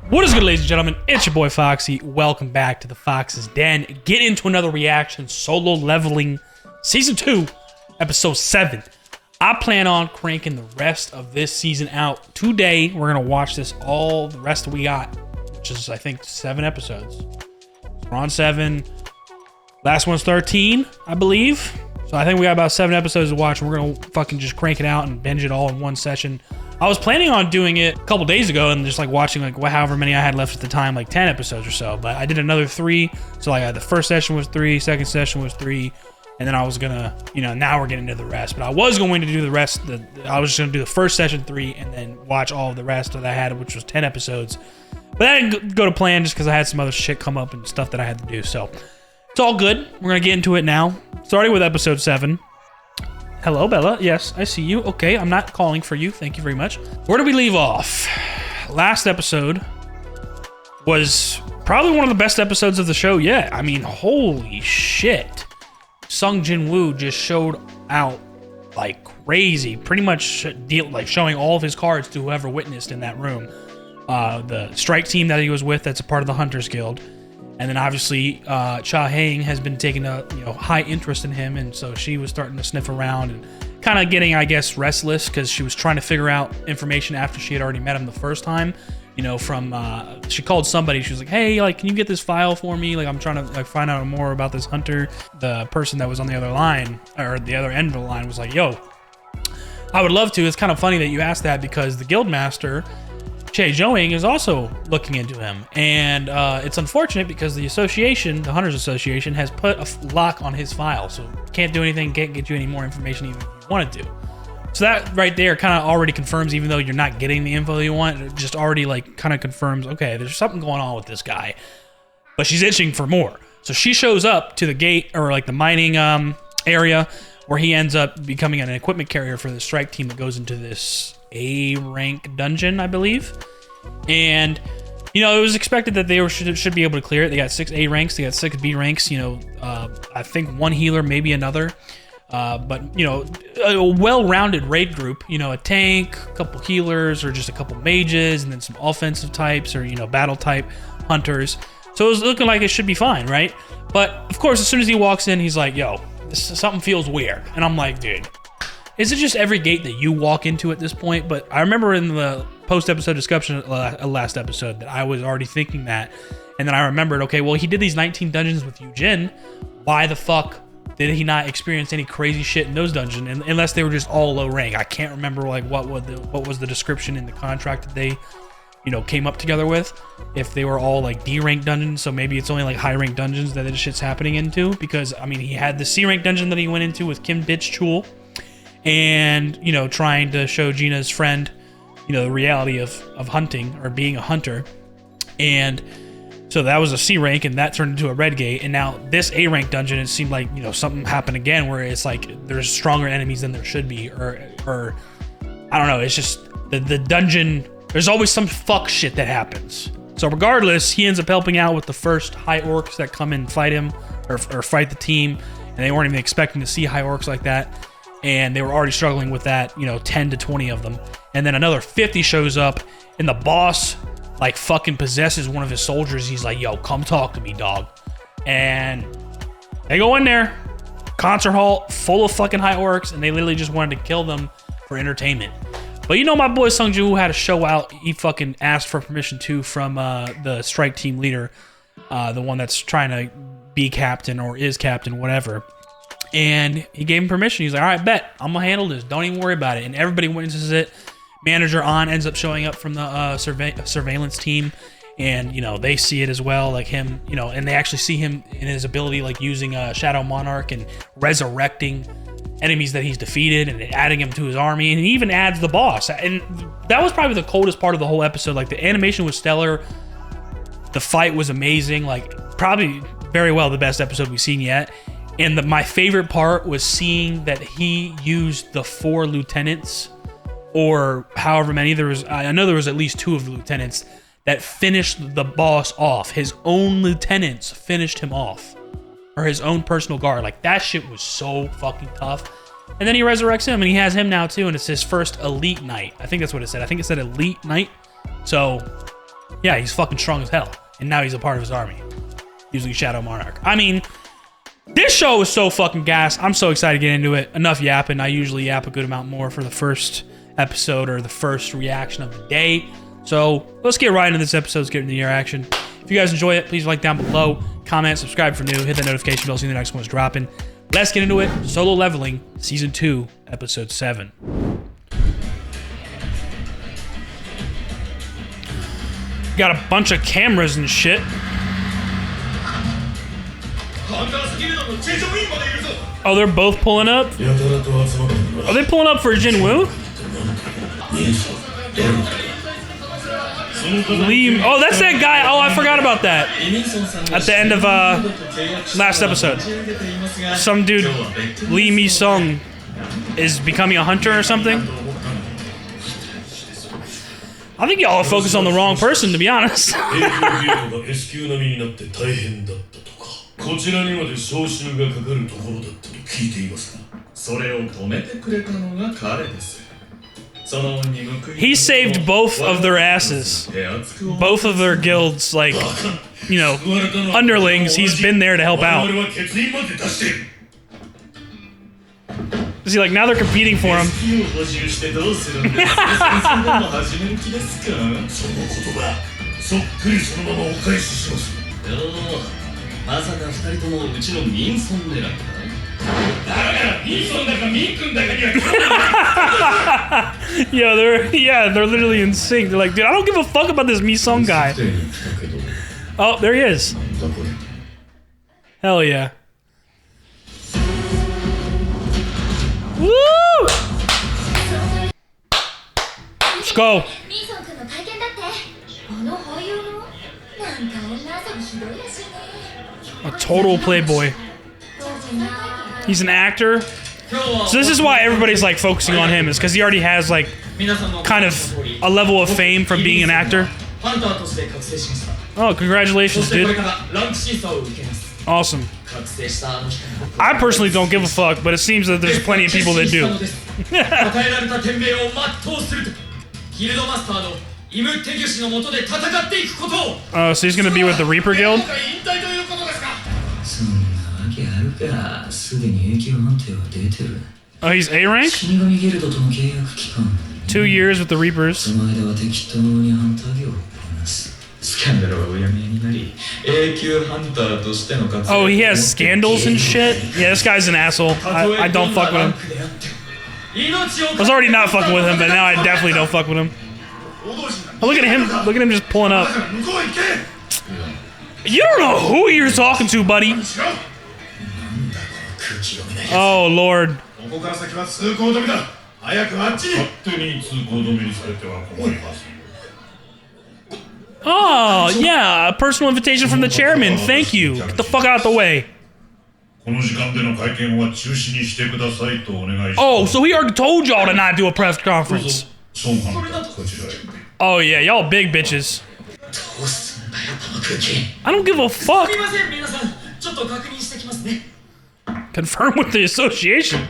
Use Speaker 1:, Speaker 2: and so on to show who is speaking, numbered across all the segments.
Speaker 1: What is good, ladies and gentlemen? It's your boy Foxy. Welcome back to the Fox's Den. Get into another reaction, Solo Leveling Season 2, Episode 7. I plan on cranking the rest of this season out today. We're going to watch this all the rest we got, which is, I think, 7 episodes. We're on 7. Last one's 13, I believe. So I think we got about 7 episodes to watch, and we're going to fucking just crank it out and binge it all in one session. I was planning on doing it a couple days ago and just like watching like however many I had left at the time, like 10 episodes or so, but I did another 3. So like the first session was 3, second session was 3, and then I was gonna, now we're getting into the rest, but I was going to do the rest. I was just gonna do the first session 3 and then watch all of the rest that I had, which was 10 episodes. But that didn't go to plan just because I had some other shit come up and stuff that I had to do. So it's all good. We're gonna get into it now, starting with episode 7. Hello, Bella. Yes, I see you. Okay, I'm not calling for you. Thank you very much. Where did we leave off? Last episode was probably one of the best episodes of the show yet. I mean, holy shit. Jinwoo just showed out like crazy. Pretty much showing all of his cards to whoever witnessed in that room. The strike team that he was with that's a part of the Hunters Guild. And then obviously, Cha Haing has been taking a high interest in him, and so she was starting to sniff around and kind of getting, I guess, restless because she was trying to figure out information after she had already met him the first time. She called somebody. She was like, "Hey, like, can you get this file for me? Like, I'm trying to find out more about this hunter." The person that was on the other line or the other end of the line was like, "Yo, I would love to." It's kind of funny that you asked that because the guild master, Che Joing, is also looking into him, and it's unfortunate because the association, the Hunters Association, has put a lock on his file, so can't do anything, can't get you any more information even if you wanted to. So that right there kind of already confirms, even though you're not getting the info you want, it just already kind of confirms, okay, there's something going on with this guy, but she's itching for more. So she shows up to the gate, or like the mining area, where he ends up becoming an equipment carrier for the strike team that goes into this A-rank dungeon, I believe. And it was expected that they should be able to clear it. They got 6 A ranks, they got 6 B ranks, I think 1 healer, maybe another, but a well-rounded raid group, a tank, a couple healers, or just a couple mages, and then some offensive types, or battle type hunters. So it was looking like it should be fine, right? But of course, as soon as he walks in, he's like, "Yo, something feels weird." And I'm like, dude, is it just every gate that you walk into at this point? But I remember in the post-episode discussion last episode that I was already thinking that. And then I remembered, okay, well, he did these 19 dungeons with Eugene. Why the fuck did he not experience any crazy shit in those dungeons? Unless they were just all low rank. I can't remember like what was the description in the contract that they came up together with. If they were all like D rank dungeons, so maybe it's only like high rank dungeons that this shit's happening into. Because I mean, he had the C rank dungeon that he went into with Kim Bitch Chul. And trying to show Gina's friend the reality of hunting or being a hunter. And so that was a C rank, and that turned into a red gate. And now this A rank dungeon, it seemed like something happened again where it's like there's stronger enemies than there should be, or I don't know, it's just the dungeon, there's always some fuck shit that happens. So regardless, he ends up helping out with the first high orcs that come and fight him or fight the team, and they weren't even expecting to see high orcs like that. And they were already struggling with that, 10 to 20 of them. And then another 50 shows up, and the boss, like, fucking possesses one of his soldiers. He's like, "Yo, come talk to me, dog." And they go in there, concert hall full of fucking high orcs, and they literally just wanted to kill them for entertainment. But my boy Sung Joo had a show out. He fucking asked for permission, too, from the strike team leader, the one that's trying to be captain or is captain, whatever. And he gave him permission. He's like, "All right, bet. I'm going to handle this. Don't even worry about it." And everybody witnesses it. Manager An ends up showing up from the surveillance team. And, they see it as well, like him, and they actually see him in his ability, like using Shadow Monarch and resurrecting enemies that he's defeated and adding him to his army. And he even adds the boss. And that was probably the coldest part of the whole episode. Like, the animation was stellar. The fight was amazing. Like, probably very well the best episode we've seen yet. And my favorite part was seeing that he used the 4 lieutenants, or however many there was. I know there was at least 2 of the lieutenants that finished the boss off. His own lieutenants finished him off, or his own personal guard. Like, that shit was so fucking tough. And then he resurrects him, and he has him now too, and it's his first elite night. I think that's what it said. I think it said elite night. So Yeah, he's fucking strong as hell. And now he's a part of his army. Using Shadow Monarch. I mean, this show is so fucking gas. I'm so excited to get into it. Enough yapping. I usually yap a good amount more for the first episode or the first reaction of the day. So let's get right into this episode. Let's get into the reaction. If you guys enjoy it, please like down below, comment, subscribe for new, hit that notification bell so the next one's dropping. Let's get into it. Solo Leveling, Season 2, Episode 7. Got a bunch of cameras and shit. Oh, they're both pulling up? Are they pulling up for Jinwoo? Lee, oh, that's that guy. Oh, I forgot about that. At the end of last episode. Some dude, Lee Mi-sung, is becoming a hunter or something. I think y'all are focused on the wrong person, to be honest. He saved both of their asses. Both of their guilds, like, you know, underlings. He's been there to help out. Is he like, now they're competing for him? Yo, they're literally in sync. They're like, dude, I don't give a fuck about this Mi-sung guy. Oh, there he is. Hell yeah. Woo! Let's go. A total playboy. He's an actor. So this is why everybody's like focusing on him, is because he already has like kind of a level of fame from being an actor. Oh, congratulations, dude. Awesome. I personally don't give a fuck, but it seems that there's plenty of people that do. Oh, so he's gonna be with the Reaper Guild? Oh, he's A rank? 2 years with the Reapers. Oh, he has scandals and shit? Yeah, this guy's an asshole. I don't fuck with him. I was already not fucking with him, but now I definitely don't fuck with him. Oh, look at him. Look at him just pulling up. You don't know who you're talking to, buddy. Oh, Lord. Oh, yeah, a personal invitation from the chairman. Thank you. Get the fuck out of the way. Oh, so he already told y'all to not do a press conference. Oh, yeah, y'all big bitches. I don't give a fuck. Confirm with the association.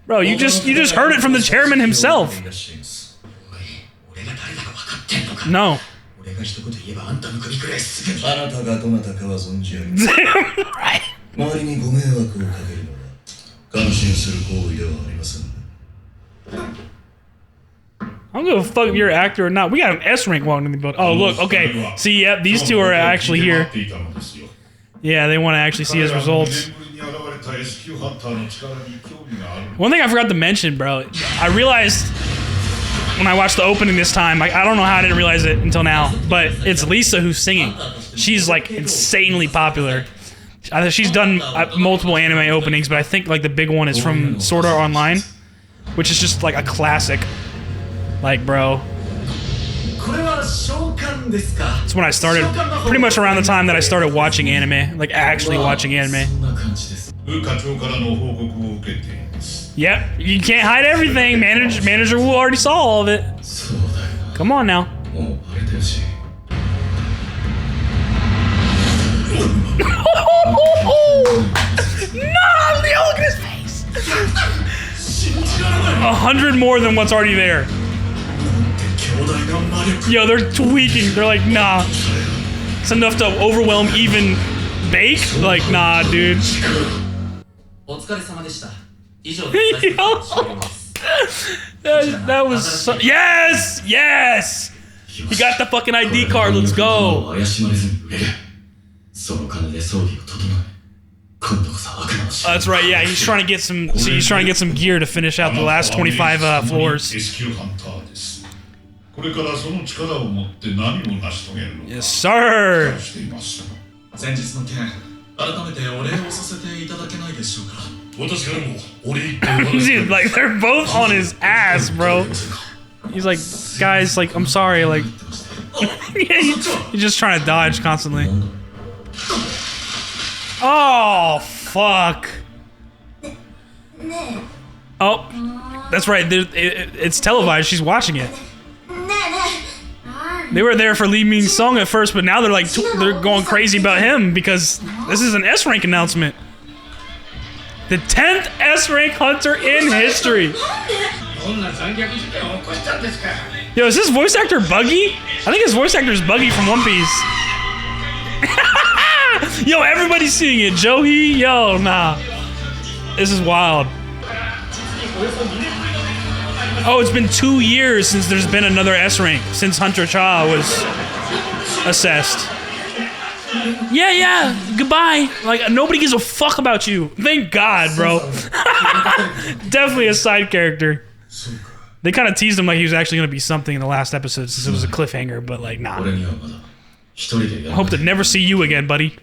Speaker 1: Bro, you just heard it from the chairman himself. No. Right. I don't give a fuck if you're an actor or not. We got an S rank walking in the building. Oh, look, okay. See, yep, these two are actually here. Yeah, they want to actually see his results. One thing I forgot to mention, bro, I realized when I watched the opening this time, I don't know how I didn't realize it until now, but it's Lisa who's singing. She's like insanely popular. She's done multiple anime openings, but I think like the big one is from Sword Art Online, which is just like a classic. Like, bro. That's when I started, pretty much around the time that I started watching anime, like actually watching anime. Yep, you can't hide everything. Manager Wu already saw all of it. Come on now. No, Leo, look at his face. 100 more than what's already there. Yo, they're tweaking. They're like, nah. It's enough to overwhelm even Bake? Like, nah, dude. that was so, yes! Yes! He got the fucking ID card, let's go! That's right, yeah, he's trying to get some gear to finish out the last 25 floors. Yes, sir! Dude, like, they're both on his ass, bro. He's like, guys, like, I'm sorry, like... He's just trying to dodge constantly. Oh, fuck. Oh, that's right, it's televised, she's watching it. They were there for Lee Min Sung at first, but now they're like, they're going crazy about him because this is an S-rank announcement. The 10th S-rank hunter in history. Yo, is this voice actor Buggy? I think his voice actor is Buggy from One Piece. Yo, everybody's seeing it. Joey, yo, nah. This is wild. Oh, it's been 2 years since there's been another S-rank, since Hunter Cha was assessed. Yeah, goodbye. Like, nobody gives a fuck about you. Thank God, bro. Definitely a side character. They kind of teased him like he was actually going to be something in the last episode since it was a cliffhanger, but like, nah. I hope to never see you again, buddy.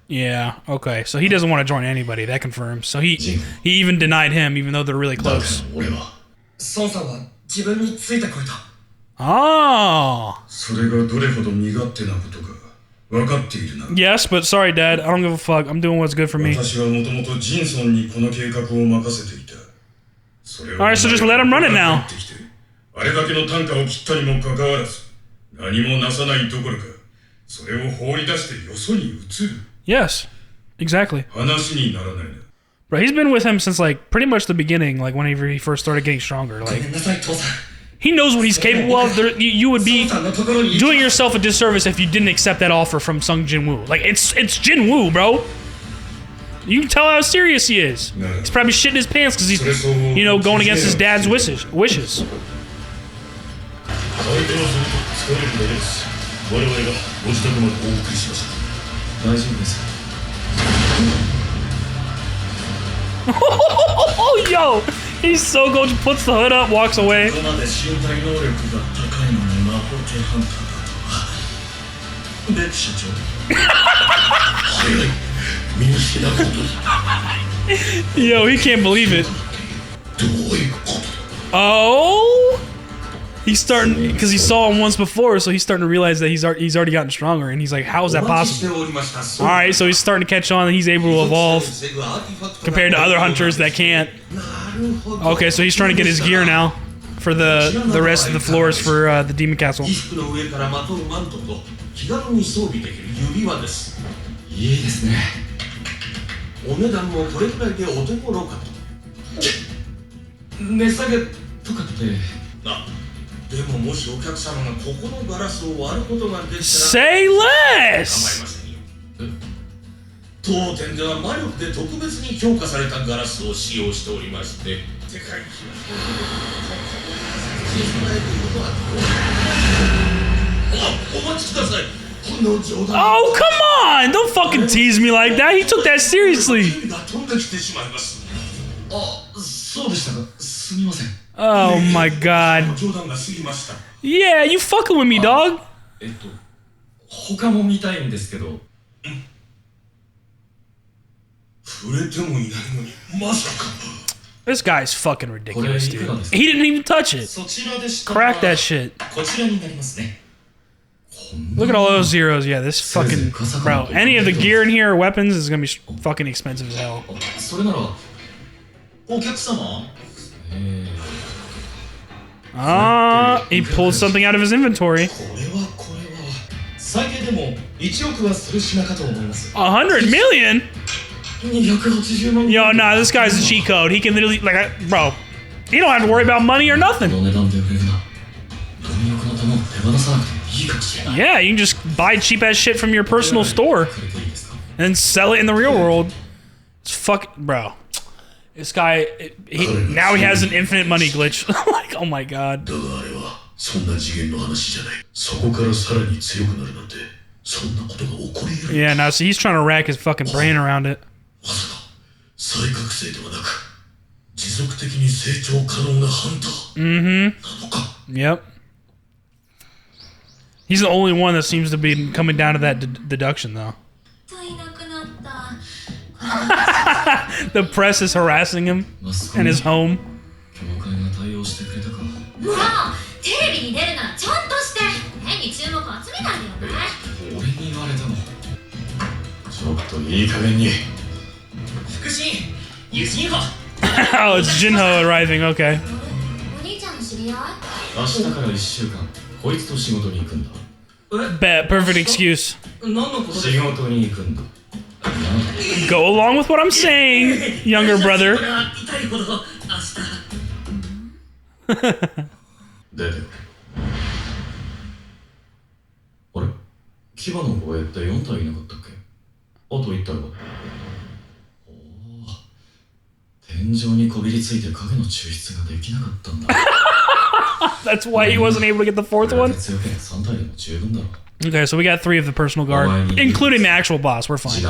Speaker 1: Yeah, okay. So he doesn't want to join anybody, that confirms. So he even denied him, even though they're really close. Oh. Yes, but sorry, Dad. I don't give a fuck. I'm doing what's good for me. Alright, so just let him run it now. Yes, exactly. Bro, he's been with him since like pretty much the beginning, like whenever he first started getting stronger. Like, he knows what he's capable of. You would be doing yourself a disservice if you didn't accept that offer from Sung Jinwoo. Like, it's Jinwoo, bro. You can tell how serious he is. He's probably shitting his pants because he's, you know, going against his dad's wishes. Oh, yo, he's so good. Puts the hood up, walks away. Yo, he can't believe it. Oh, he's starting because he saw him once before, so he's starting to realize that he's already gotten stronger, and he's like, "How is that possible?" All right, so he's starting to catch on, and he's able to evolve compared to other hunters that can't. Okay, so he's trying to get his gear now for the rest of the floors for the Demon Castle. Say less! Oh, come on! Don't fucking tease me like that. He took that seriously. Oh my God. Yeah, you fucking with me, dog. This guy's fucking ridiculous, dude. He didn't even touch it. Crack that shit. Look at all those zeros. Yeah, this fucking... Bro, any of the gear in here or weapons is gonna be fucking expensive as hell. He pulled something out of his inventory. 100 million? Yo, nah, this guy's a cheat code. He can literally, like, bro, He don't have to worry about money or nothing. Yeah, you can just buy cheap ass shit from your personal store and then sell it in the real world. It's fuck, bro. This guy, now he has an infinite money glitch. Like, oh my god. Yeah, now so he's trying to rack his fucking brain around it. Yep. He's the only one that seems to be coming down to that deduction, though. The press is harassing him and his home. Oh, it's Jinwoo arriving, okay. Bet, perfect excuse. Go along with what I'm saying, younger brother. That's why he wasn't able to get the fourth one? Okay, so we got 3 of the personal guard, including the actual boss. We're fine.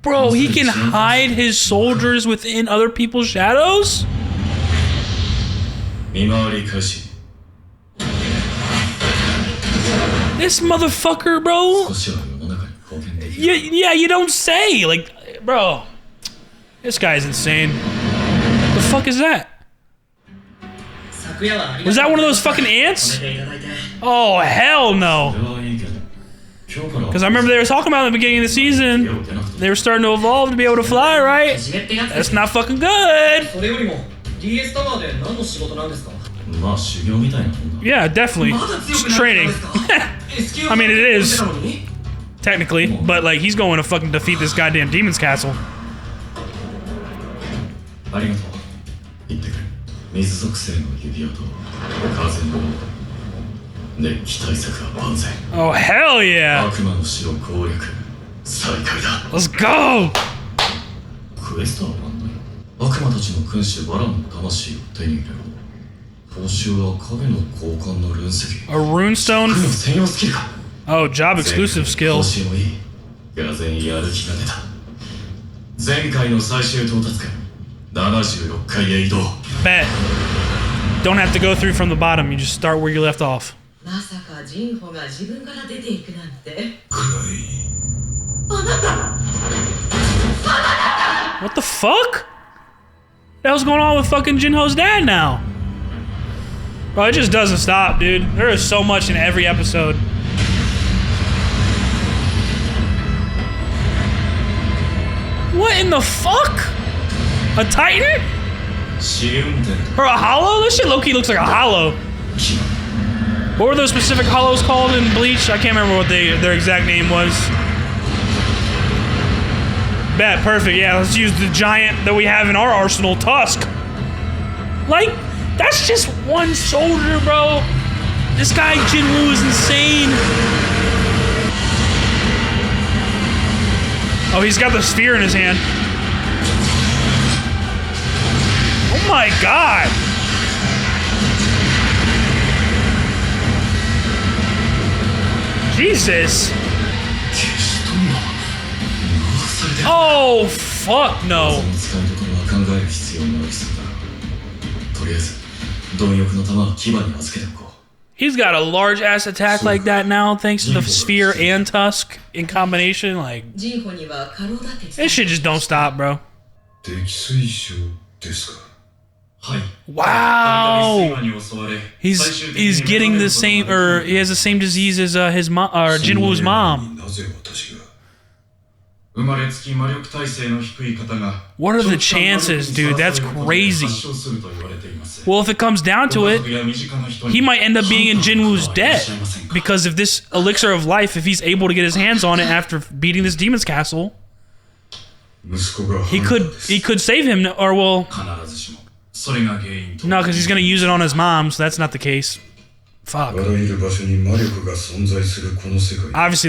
Speaker 1: Bro, he can hide his soldiers within other people's shadows? This motherfucker, bro. Yeah, you don't say. Like, bro. This guy's insane. The fuck is that? Was that one of those fucking ants? Oh, hell no. Because I remember they were talking about in the beginning of the season, they were starting to evolve to be able to fly, right? That's not fucking good. Yeah, definitely. It's training. I mean, it is. Technically. But, like, he's going to fucking defeat this goddamn demon's castle. Oh, hell yeah! Let's go! A runestone? Oh, job exclusive skill. Bet. Don't have to go through from the bottom, you just start where you left off. What the fuck? What the hell's going on with fucking Jinho's dad now? Bro, it just doesn't stop, dude. There is so much in every episode. What in the fuck? A Titan? Or a hollow? This shit low-key looks like a hollow. What were those specific hollows called in Bleach? I can't remember what their exact name was. Bet, perfect. Yeah, let's use the giant that we have in our arsenal, Tusk. Like, that's just one soldier, bro. This guy, Jinwoo, is insane. Oh, he's got the sphere in his hand. Oh my god. Jesus. Oh, fuck no. He's got a large ass attack like that now, thanks to the sphere and Tusk in combination. Like, this shit just don't stop, bro. Wow. He's getting the same, or he has the same disease as his mom, or Jinwoo's mom. What are the chances, dude? That's crazy. Well, if it comes down to it, he might end up being in Jinwoo's debt. Because if this elixir of life, if he's able to get his hands on it after beating this demon's castle, He could save him, or well, no, because he's gonna use it on his mom, so that's not the case. Fuck. Obviously,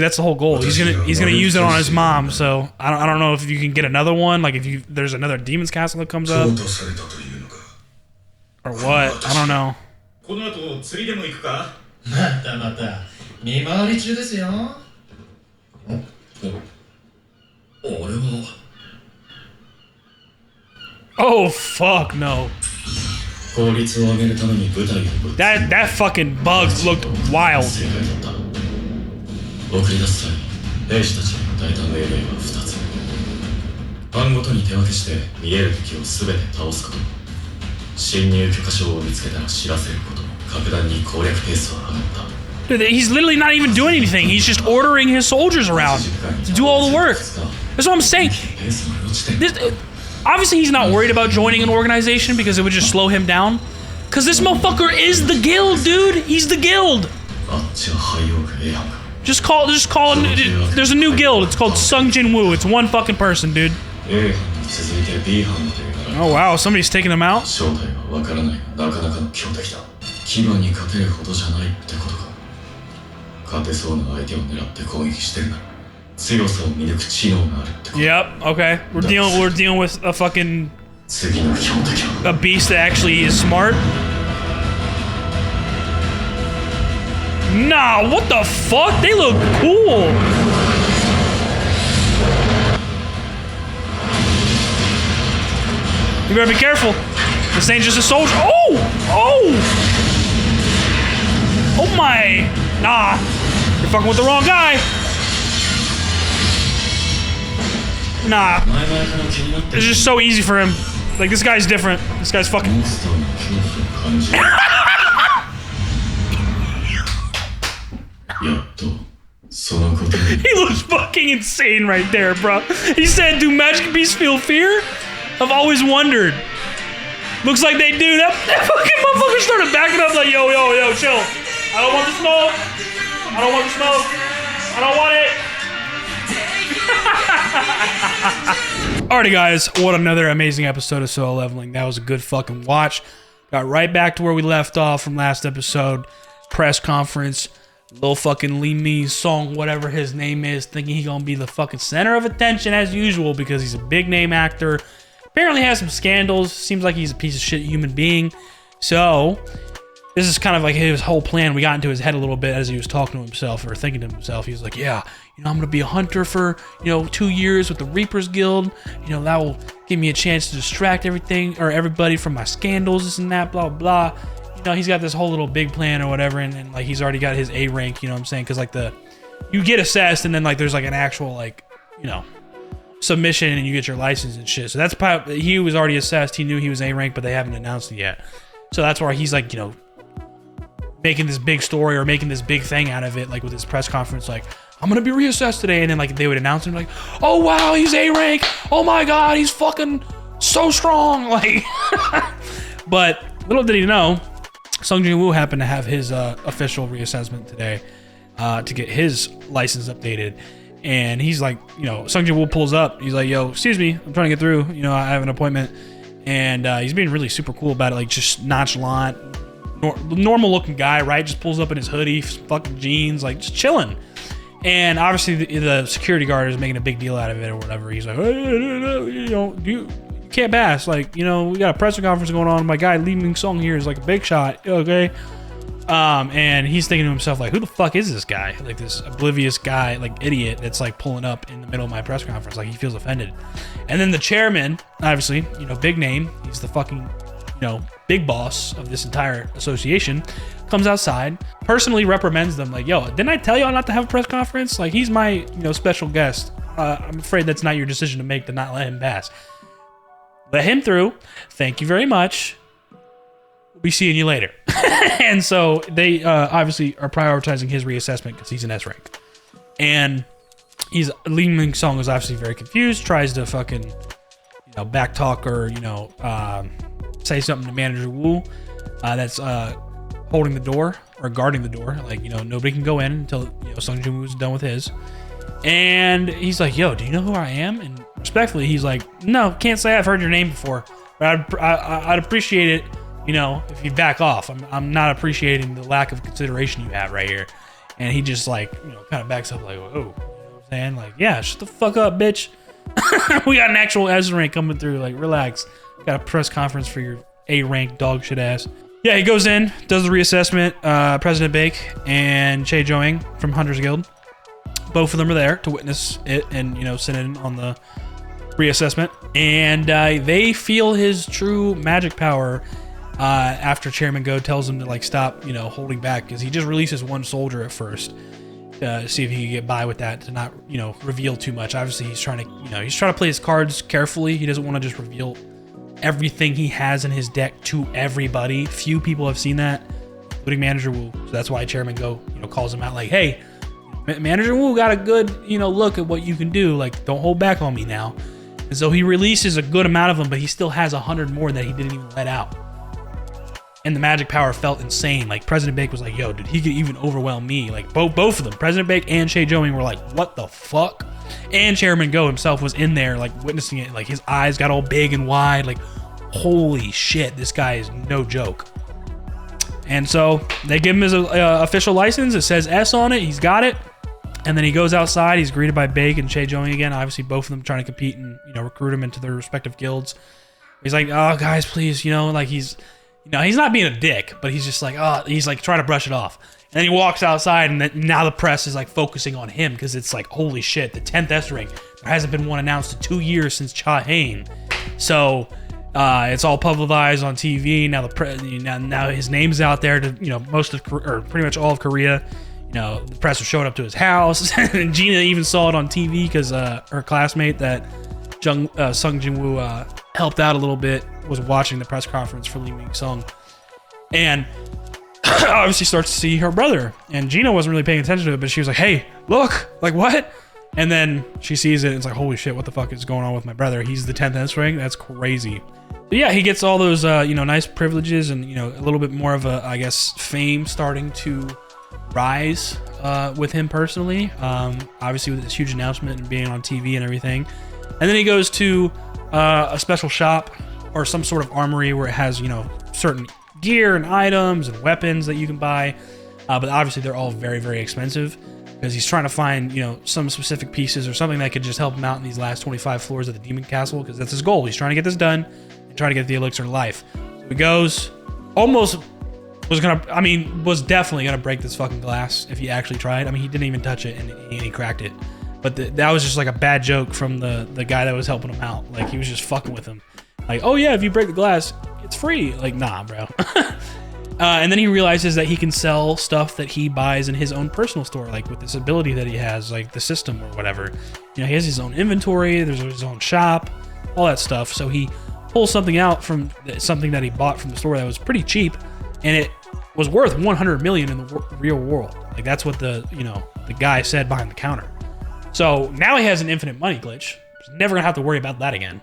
Speaker 1: that's the whole goal. He's gonna use it on his mom. So I don't know if you can get another one. Like if there's another Demon's Castle that comes up, or what? I don't know. Oh fuck no. That fucking bug looked wild. Dude, he's literally not even doing anything. He's just ordering his soldiers around to do all the work. That's what I'm saying. Obviously, he's not worried about joining an organization because it would just slow him down. Because this motherfucker is the guild, dude. He's the guild. Just call it. There's a new guild. It's called Jinwoo. It's one fucking person, dude. Oh wow, somebody's taking him out. Yep. Okay. We're dealing with a fucking beast that actually is smart. Nah. What the fuck? They look cool. You better be careful. This ain't just a soldier. Oh! Oh! Oh my! Nah. You're fucking with the wrong guy. Nah. It's just so easy for him. Like, this guy's different. This guy's fucking... He looks fucking insane right there, bro. He said, do magic beasts feel fear? I've always wondered. Looks like they do. That fucking motherfucker started backing up like, yo, chill. I don't want the smoke. I don't want the smoke. I don't want it. Alrighty, guys. What another amazing episode of Solo Leveling. That was a good fucking watch. Got right back to where we left off from last episode. Press conference. Little fucking Lee Mee's song, whatever his name is, thinking he gonna be the fucking center of attention as usual because he's a big name actor. Apparently has some scandals. Seems like he's a piece of shit human being. So, this is kind of like his whole plan. We got into his head a little bit as he was talking to himself or thinking to himself. He was like, yeah, I'm going to be a hunter for, 2 years with the Reapers Guild. That will give me a chance to distract everything or everybody from my scandals, this and that, blah, blah. He's got this whole little big plan or whatever. And like, he's already got his A rank, you know what I'm saying? Because like you get assessed and then like, there's like an actual submission and you get your license and shit. So that's probably, he was already assessed. He knew he was A rank, but they haven't announced it yet. So that's why he's like, making this big story or making this big thing out of it, like with his press conference, like, I'm gonna be reassessed today, and then like they would announce him like, oh wow, he's A rank, oh my god, he's fucking so strong, like. But little did he know, Jinwoo happened to have his official reassessment today to get his license updated, and he's like, Jinwoo pulls up, he's like, yo, excuse me, I'm trying to get through, I have an appointment, and he's being really super cool about it, like just nonchalant. Normal looking guy, right? Just pulls up in his hoodie, fucking jeans, like just chilling. And obviously the security guard is making a big deal out of it or whatever. He's like, hey, you can't pass. Like, we got a press conference going on. My guy Lee Ming Song here is like a big shot. Okay. And he's thinking to himself, like, who the fuck is this guy? Like this oblivious guy, like idiot that's like pulling up in the middle of my press conference. Like he feels offended. And then the chairman, obviously, big name. He's the fucking, big boss of this entire association, comes outside, personally reprimands them like, yo, didn't I tell y'all not to have a press conference? Like, he's my, special guest. I'm afraid that's not your decision to make to not let him pass. Let him through. Thank you very much. We'll be seeing you later. And so they obviously are prioritizing his reassessment because he's an S rank. And Lee Ming Song is obviously very confused, tries to fucking, backtalk or, say something to Manager Wu that's holding the door or guarding the door. Like, nobody can go in until, Jinwoo is done with his. And he's like, yo, do you know who I am? And respectfully, he's like, no, can't say I've heard your name before, but I'd appreciate it, you know, if you back off. I'm not appreciating the lack of consideration you have right here. And he just like, you know, kind of backs up like, oh, you know what I'm saying? Like, yeah, shut the fuck up, bitch. We got an actual S rank coming through. Like, relax. Got a press conference for your A rank dog shit ass. Yeah, he goes in, does the reassessment. President Bake and Che Joing from Hunter's Guild, both of them are there to witness it and, you know, sit in on the reassessment. And they feel his true magic power after Chairman Go tells him to like stop, you know, holding back, because he just releases one soldier at first. See if he can get by with that, to not, you know, reveal too much. Obviously, he's trying to, you know, he's trying to play his cards carefully. He doesn't want to just reveal everything he has in his deck to everybody. Few people have seen that, including Manager Wu. So that's why Chairman Go, you know, calls him out like, hey, Manager Wu got a good, you know, look at what you can do. Like, don't hold back on me now. And so he releases a good amount of them, but he still has 100 more that he didn't even let out. And the magic power felt insane. Like, President Bake was like, yo, dude, he could even overwhelm me. Like, both of them, President Bake and Che Joing, were like, what the fuck? And Chairman Go himself was in there, like, witnessing it. Like, his eyes got all big and wide. Like, holy shit, this guy is no joke. And so they give him his official license. It says S on it. He's got it. And then he goes outside. He's greeted by Bake and Che Joing again. Obviously, both of them trying to compete and, you know, recruit him into their respective guilds. He's like, oh, guys, please, you know, like, he's... You know, he's not being a dick, but he's just like, oh, he's like trying to brush it off. And then he walks outside, and then now the press is like focusing on him, because it's like, holy shit, the 10th S rank. There hasn't been one announced in 2 years since Cha Hain. So it's all publicized on TV. Now now his name's out there to, you know, most of, or pretty much all of Korea. You know, the press was showing up to his house, and Gina even saw it on TV because her classmate that Sung Jinwoo helped out a little bit was watching the press conference for Lee Ming Sung, and obviously starts to see her brother. And Gina wasn't really paying attention to it, but she was like, "Hey, look! Like, what?" And then she sees it, and it's like, "Holy shit! What the fuck is going on with my brother? He's the 10th S rank. That's crazy." But yeah, he gets all those you know, nice privileges, and, you know, a little bit more of a, I guess, fame starting to rise with him personally. Obviously with this huge announcement and being on TV and everything. And then he goes to a special shop or some sort of armory where it has, you know, certain gear and items and weapons that you can buy. But obviously they're all very, very expensive, because he's trying to find, you know, some specific pieces or something that could just help him out in these last 25 floors of the Demon Castle, because that's his goal. He's trying to get this done and try to get the elixir of life. So he goes, almost was definitely gonna break this fucking glass if he actually tried. I mean, he didn't even touch it, and he cracked it. But that was just like a bad joke from the guy that was helping him out. Like, he was just fucking with him. Like, oh yeah, if you break the glass, it's free. Like, nah, bro. And then he realizes that he can sell stuff that he buys in his own personal store, like with this ability that he has, like the system or whatever. You know, he has his own inventory, there's his own shop, all that stuff. So he pulls something out from something that he bought from the store that was pretty cheap, and it was worth 100 million in the real world. Like, that's what the guy said behind the counter. So now he has an infinite money glitch. He's never gonna have to worry about that again.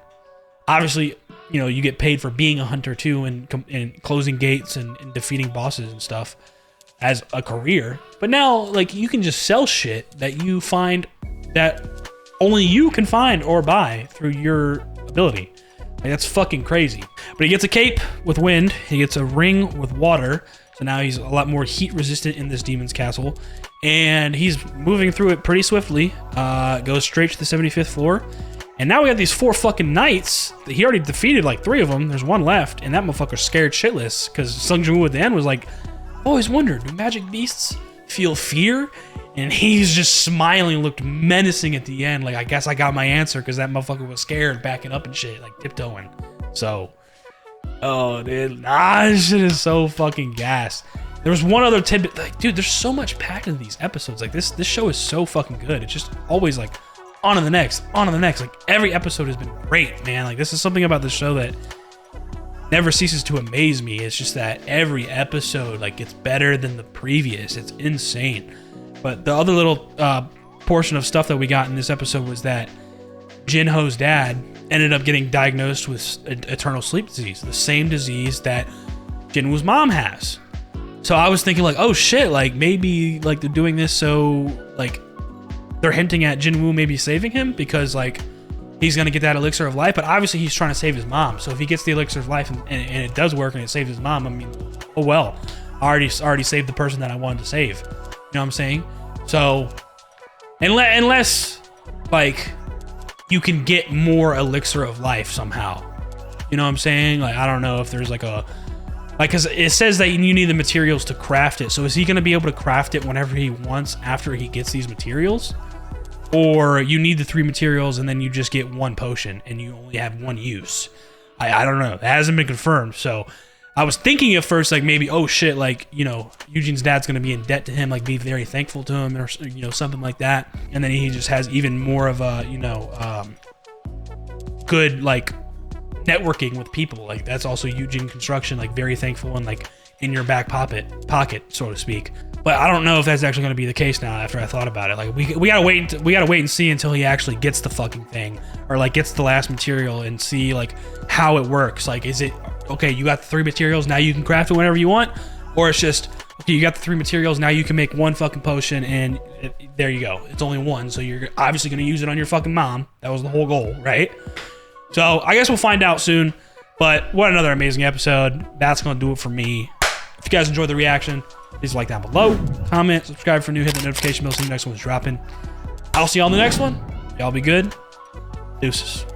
Speaker 1: Obviously, you know, you get paid for being a hunter too, and closing gates and defeating bosses and stuff as a career. But now, like, you can just sell shit that you find that only you can find or buy through your ability. Like, that's fucking crazy. But he gets a cape with wind. He gets a ring with water. So now he's a lot more heat resistant in this demon's castle. And he's moving through it pretty swiftly. Goes straight to the 75th floor. And now we have these 4 fucking knights. He already defeated like 3 of them. There's 1 left. And that motherfucker's scared shitless. Because Sung Jinwoo at the end was like, I've always wondered, do magic beasts feel fear? And he's just smiling, looked menacing at the end. Like, I guess I got my answer, because that motherfucker was scared, backing up and shit, like tiptoeing. So, oh, dude. This shit is so fucking gas. There was one other tidbit. Like, dude, there's so much packed into these episodes. Like, this show is so fucking good. It's just always like, on to the next, on to the next. Like, every episode has been great, man. Like, this is something about this show that never ceases to amaze me. It's just that every episode, like, gets better than the previous. It's insane. But the other little portion of stuff that we got in this episode was that Jinho's dad ended up getting diagnosed with eternal sleep disease, the same disease that Jinwoo's mom has. So I was thinking, like, oh shit, like, maybe, like, they're doing this so, like, they're hinting at Jinwoo maybe saving him, because, like, he's gonna get that elixir of life. But obviously he's trying to save his mom. So if he gets the elixir of life and it does work and it saves his mom, I mean, oh well, I already saved the person that I wanted to save. You know what I'm saying? So unless like you can get more elixir of life somehow, you know what I'm saying? Like, I don't know if there's like because it says that you need the materials to craft it. So is he going to be able to craft it whenever he wants after he gets these materials? Or you need the 3 materials and then you just get 1 potion and you only have 1 use? I don't know. That hasn't been confirmed. So I was thinking at first, like, maybe, oh shit, like, you know, Eugene's dad's going to be in debt to him, like, be very thankful to him, or, you know, something like that. And then he just has even more of a, you know, good, like, networking with people. Like, that's also Eugene Construction, like, very thankful and, like, in your back pocket, so to speak. But I don't know if that's actually going to be the case now after I thought about it. Like, we gotta wait and see until he actually gets the fucking thing, or like gets the last material, and see like how it works. Like, is it okay, you got the 3 materials, now you can craft it whenever you want? Or it's just, okay, you got the 3 materials, now you can make 1 fucking potion, and there you go. It's only 1, so you're obviously going to use it on your fucking mom. That was the whole goal, right? So I guess we'll find out soon. But what another amazing episode. That's going to do it for me. If you guys enjoyed the reaction, please like down below, comment, subscribe for new, hit the notification bell so the next one's dropping. I'll see y'all in the next one. Y'all be good. Deuces.